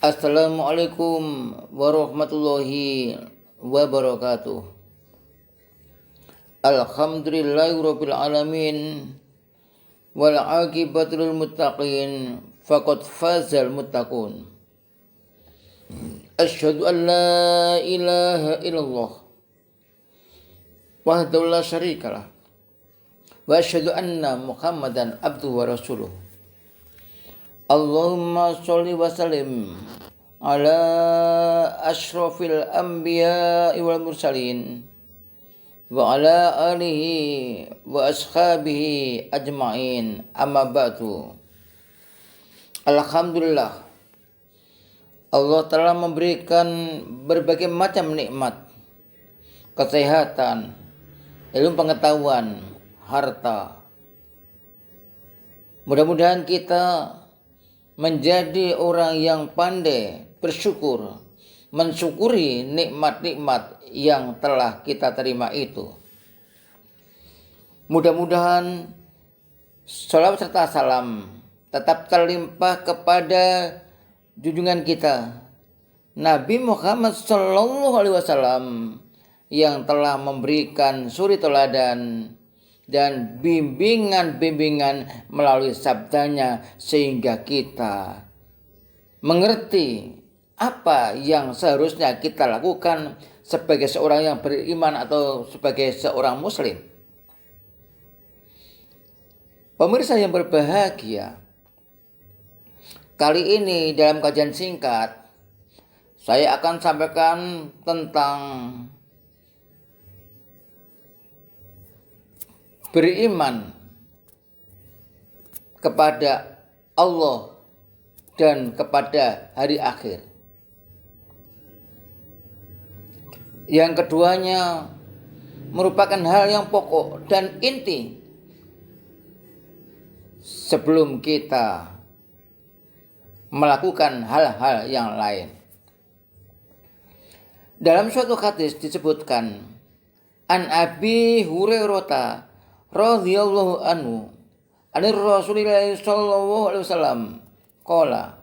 Assalamualaikum warahmatullahi wabarakatuh. Alhamdulillahirabbil alamin wal aqibatu lil muttaqin faqad fazal muttaqun. Asyhadu an la ilaha illallah wahdahu la syarikalah wa asyhadu anna Muhammadan abduhu wa rasuluh. Allahumma sholli wa sallim ala asyrafil anbiya'i wal mursalin wa ala alihi wa ashabihi ajma'in, amma ba'du. Alhamdulillah, Allah telah memberikan berbagai macam nikmat, kesehatan, ilmu pengetahuan, harta. Mudah-mudahan kita menjadi orang yang pandai bersyukur, mensyukuri nikmat-nikmat yang telah kita terima itu. Mudah-mudahan sholawat serta salam tetap terlimpah kepada junjungan kita Nabi Muhammad SAW yang telah memberikan suri teladan dan bimbingan-bimbingan melalui sabdanya, sehingga kita mengerti apa yang seharusnya kita lakukan sebagai seorang yang beriman atau sebagai seorang muslim. Pemirsa yang berbahagia, kali ini dalam kajian singkat saya akan sampaikan tentang beriman kepada Allah dan kepada hari akhir. Yang keduanya merupakan hal yang pokok dan inti sebelum kita melakukan hal-hal yang lain. Dalam suatu hadis disebutkan, An Abi Hurairah radhiyallahu anhu anir Rasulillah sallallahu alaihi wasallam qala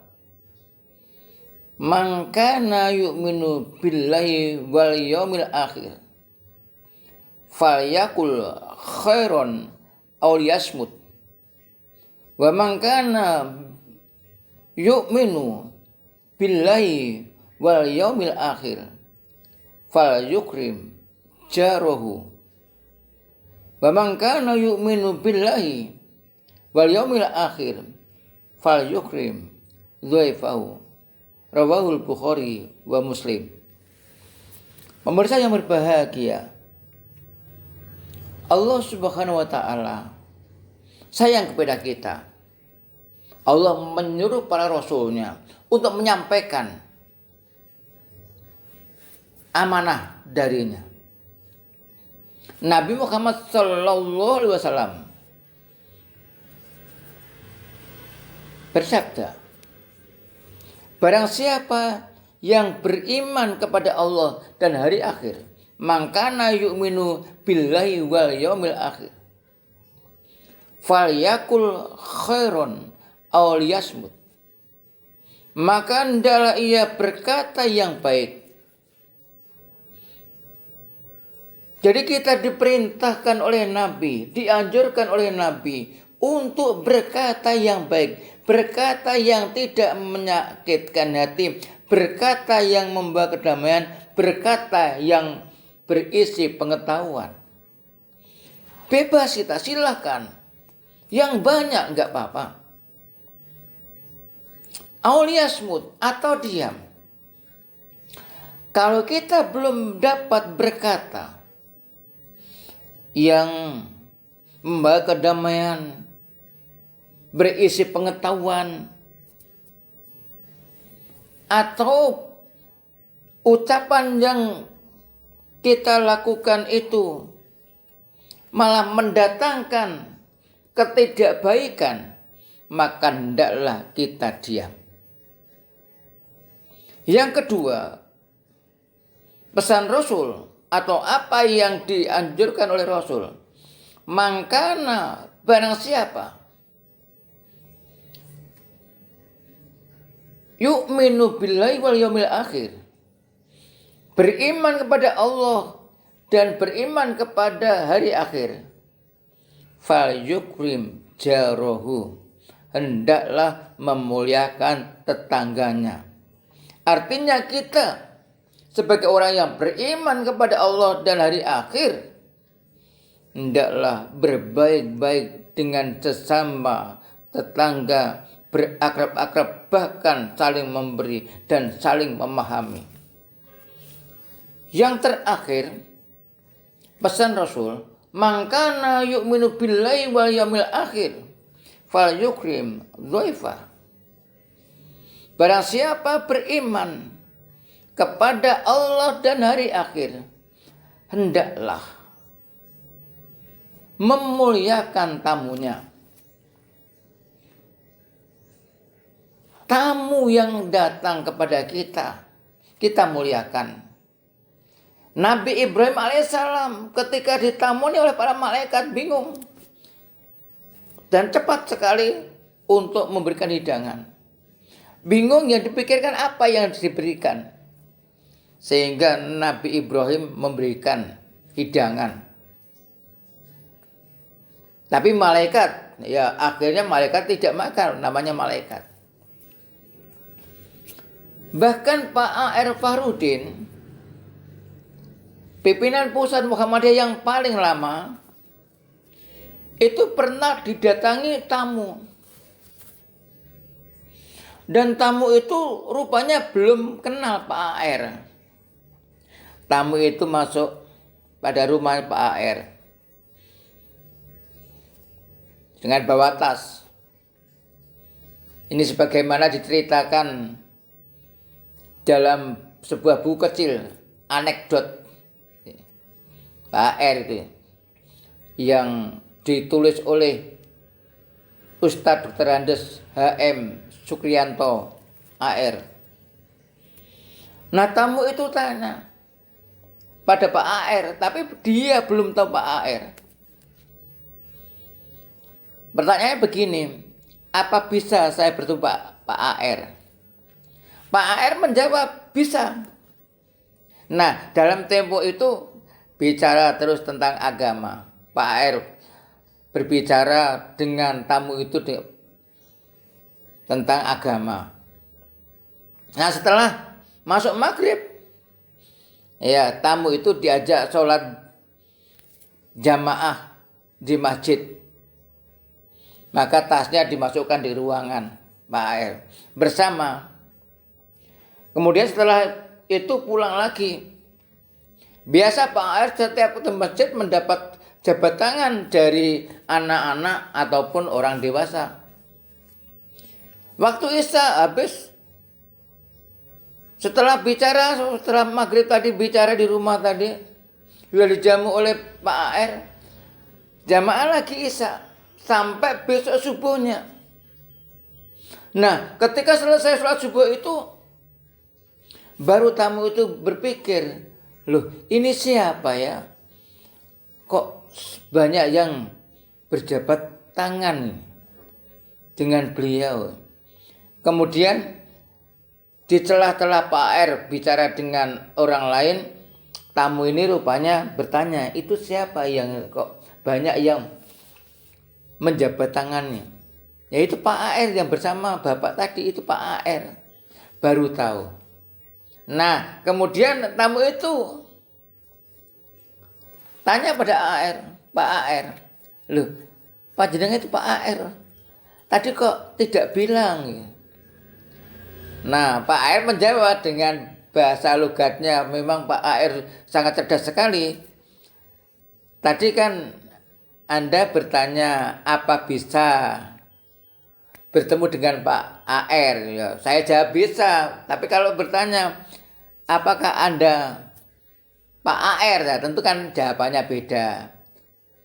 man kana yu'minu billahi wal yaumil akhir falyakul khairan aw liyasmut wa man kana yu'minu billahi wal yaumil akhir falyukrim jarahu wa man kana yu'minu billahi wal yaumil akhir falyukrim dhaifahu. Rawahul Bukhari wa Muslim. Pemirsa yang berbahagia, Allah Subhanahu wa taala sayang kepada kita. Allah menyuruh para rasulnya untuk menyampaikan amanah darinya. Nabi Muhammad sallallahu alaihi wasallam bersabda, barang siapa yang beriman kepada Allah dan hari akhir, mangkana yu'minu billahi wal yaumil akhir, falyakul khairon aw liyasmut, maka hendaklah ia berkata yang baik. Jadi kita diperintahkan oleh Nabi, dianjurkan oleh Nabi untuk berkata yang baik, berkata yang tidak menyakitkan hati, berkata yang membawa kedamaian, berkata yang berisi pengetahuan. Bebas kita, silakan. Yang banyak enggak apa-apa. Auliyasmut atau diam. Kalau kita belum dapat berkata yang membawa kedamaian, berisi pengetahuan, atau ucapan yang kita lakukan itu malah mendatangkan ketidakbaikan, maka hendaklah kita diam. Yang kedua, pesan Rasul atau apa yang dianjurkan oleh Rasul, mangkana barang siapa yu'minu billahi wal yaumil akhir, beriman kepada Allah dan beriman kepada hari akhir, fal yukrim jarohu, hendaklah memuliakan tetangganya. Artinya kita sebagai orang yang beriman kepada Allah dan hari akhir, hendaklah berbaik-baik dengan sesama tetangga, berakrab-akrab, bahkan saling memberi dan saling memahami. Yang terakhir, pesan Rasul, mangkana yu'minu billahi wal yaumil akhir fal yukrim dhaifa. Barang siapa beriman kepada Allah dan hari akhir, hendaklah memuliakan tamunya. Tamu yang datang kepada kita, kita muliakan. Nabi Ibrahim alaihissalam ketika ditamuni oleh para malaikat bingung dan cepat sekali untuk memberikan hidangan. Bingung yang dipikirkan apa yang diberikan, sehingga Nabi Ibrahim memberikan hidangan. Tapi malaikat, ya akhirnya malaikat tidak makan, namanya malaikat. Bahkan Pak A.R. Fahrudin, pimpinan pusat Muhammadiyah yang paling lama, itu pernah didatangi tamu. Dan tamu itu rupanya belum kenal Pak A.R. Tamu itu masuk pada rumah Pak A.R. dengan bawa tas. Ini sebagaimana diceritakan dalam sebuah buku kecil, anekdot Pak A.R. itu, yang ditulis oleh Ustadz Dr. Andes H.M. Sukriyanto A.R. Nah, tamu itu tanya pada Pak A.R., tapi dia belum tahu Pak A.R. Pertanyaannya begini, apa bisa saya bertemu Pak A.R.? Pak A.R. menjawab, bisa. Nah, dalam tempo itu bicara terus tentang agama. Pak A.R. berbicara dengan tamu itu tentang agama. Nah, setelah masuk maghrib, ya tamu itu diajak sholat jamaah di masjid. Maka tasnya dimasukkan di ruangan Pak A.R. bersama. Kemudian setelah itu pulang lagi. Biasa Pak A.R. setiap ke masjid mendapat jabat tangan dari anak-anak ataupun orang dewasa. Waktu Isya habis, setelah maghrib tadi bicara di rumah tadi, sudah dijamu oleh Pak A.R. Jamaah lagi Isya sampai besok subuhnya. Nah, ketika selesai sholat subuh itu, baru tamu itu berpikir, loh ini siapa ya? Kok banyak yang berjabat tangan dengan beliau. Kemudian di celah-celah Pak A.R. bicara dengan orang lain, tamu ini rupanya bertanya, itu siapa yang kok banyak yang menjabat tangannya? Yaitu Pak A.R. yang bersama bapak tadi, itu Pak A.R. Baru tahu. Nah, kemudian tamu itu tanya pada A.R., Pak A.R., loh, Pak jenengan itu Pak A.R. Tadi kok tidak bilang? Nah, Pak A.R. menjawab dengan bahasa logatnya, memang Pak A.R. sangat cerdas sekali. Tadi kan Anda bertanya apa bisa bertemu dengan Pak A.R. Ya, saya jawab bisa. Tapi kalau bertanya apakah Anda Pak A.R., ya, tentu kan jawabannya beda.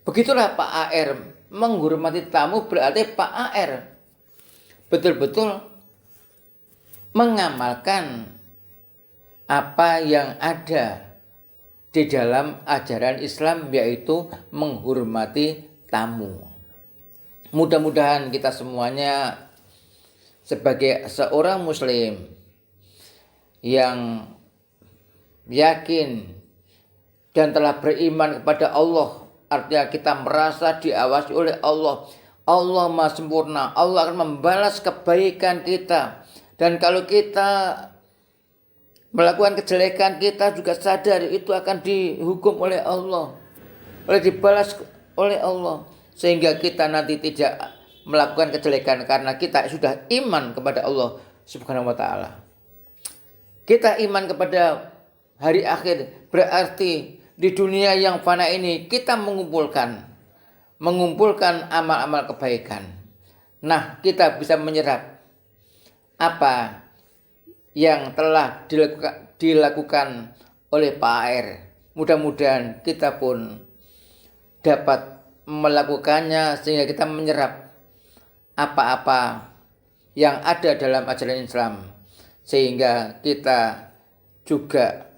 Begitulah Pak A.R. menghormati tamu, berarti Pak A.R. betul-betul mengamalkan apa yang ada di dalam ajaran Islam, yaitu menghormati tamu. Mudah-mudahan kita semuanya sebagai seorang muslim yang yakin dan telah beriman kepada Allah, artinya kita merasa diawasi oleh Allah. Allah Maha Sempurna, Allah akan membalas kebaikan kita. Dan kalau kita melakukan kejelekan, kita juga sadar itu akan dihukum oleh Allah, dibalas oleh Allah. Sehingga kita nanti tidak melakukan kejelekan karena kita sudah iman kepada Allah Subhanahu wa ta'ala. Kita iman kepada hari akhir, berarti di dunia yang fana ini kita mengumpulkan amal-amal kebaikan. Nah, kita bisa menyerap apa yang telah dilakukan oleh Pak AR. Mudah-mudahan kita pun dapat melakukannya sehingga kita menyerap apa-apa yang ada dalam ajaran Islam, sehingga kita juga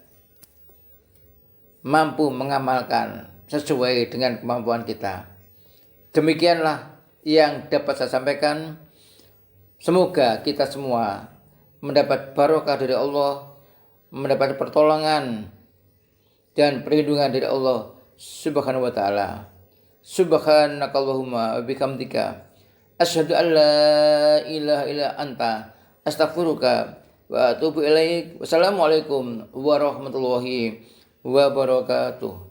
mampu mengamalkan sesuai dengan kemampuan kita. Demikianlah yang dapat saya sampaikan. Semoga kita semua mendapat barokah dari Allah, mendapat pertolongan dan perlindungan dari Allah Subhanahu wa ta'ala. Subhanakallahumma wa bihamdika asyhadu an la ilaha illa anta astaghfiruka wa atubu ilaik. Wassalamualaikum warahmatullahi wabarakatuh.